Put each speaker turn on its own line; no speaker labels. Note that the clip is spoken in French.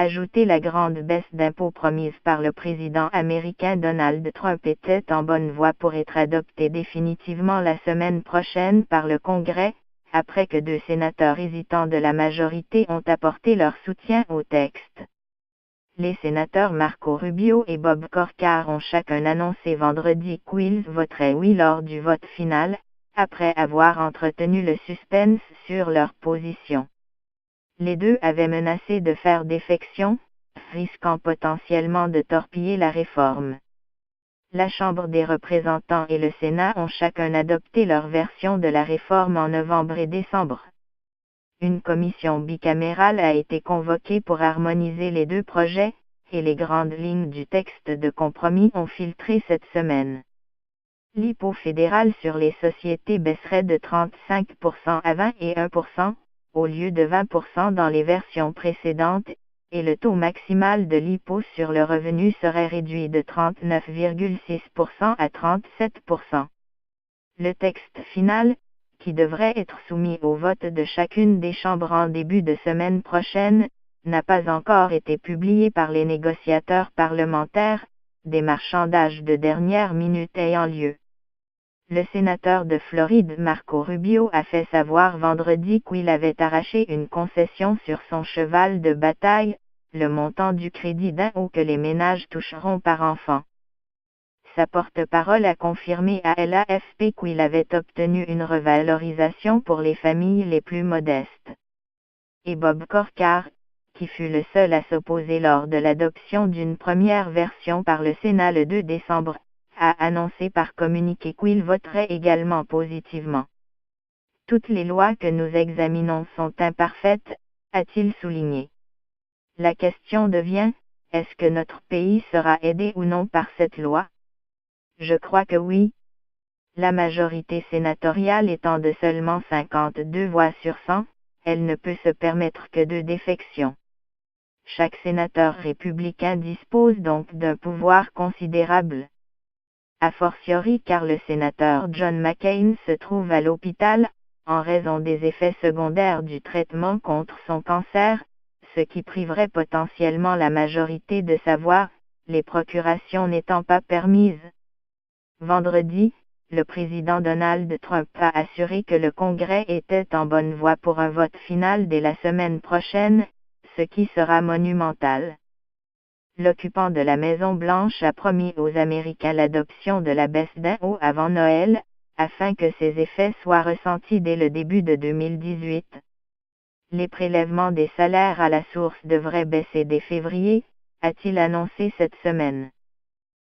Ajouter la grande baisse d'impôts promise par le président américain Donald Trump était en bonne voie pour être adoptée définitivement la semaine prochaine par le Congrès, après que 2 sénateurs hésitants de la majorité ont apporté leur soutien au texte. Les sénateurs Marco Rubio et Bob Corker ont chacun annoncé vendredi qu'ils voteraient oui lors du vote final, après avoir entretenu le suspense sur leur position. Les deux avaient menacé de faire défection, risquant potentiellement de torpiller la réforme. La Chambre des représentants et le Sénat ont chacun adopté leur version de la réforme en novembre et décembre. Une commission bicamérale a été convoquée pour harmoniser les deux projets, et les grandes lignes du texte de compromis ont filtré cette semaine. L'impôt fédéral sur les sociétés baisserait de 35% à 21%, au lieu de 20% dans les versions précédentes, et le taux maximal de l'impôt sur le revenu serait réduit de 39,6% à 37%. Le texte final, qui devrait être soumis au vote de chacune des chambres en début de semaine prochaine, n'a pas encore été publié par les négociateurs parlementaires, des marchandages de dernière minute ayant lieu. Le sénateur de Floride Marco Rubio a fait savoir vendredi qu'il avait arraché une concession sur son cheval de bataille, le montant du crédit d'impôt que les ménages toucheront par enfant. Sa porte-parole a confirmé à l'AFP qu'il avait obtenu une revalorisation pour les familles les plus modestes. Et Bob Corker, qui fut le seul à s'opposer lors de l'adoption d'une première version par le Sénat le 2 décembre, a annoncé par communiqué qu'il voterait également positivement. Toutes les lois que nous examinons sont imparfaites, a-t-il souligné. La question devient, est-ce que notre pays sera aidé ou non par cette loi? Je crois que oui. La majorité sénatoriale étant de seulement 52 voix sur 100, elle ne peut se permettre que 2 défections. Chaque sénateur républicain dispose donc d'un pouvoir considérable. A fortiori car le sénateur John McCain se trouve à l'hôpital, en raison des effets secondaires du traitement contre son cancer, ce qui priverait potentiellement la majorité de sa voix, les procurations n'étant pas permises. Vendredi, le président Donald Trump a assuré que le Congrès était en bonne voie pour un vote final dès la semaine prochaine, ce qui sera monumental. L'occupant de la Maison-Blanche a promis aux Américains l'adoption de la baisse d'impôt avant Noël, afin que ses effets soient ressentis dès le début de 2018. Les prélèvements des salaires à la source devraient baisser dès février, a-t-il annoncé cette semaine.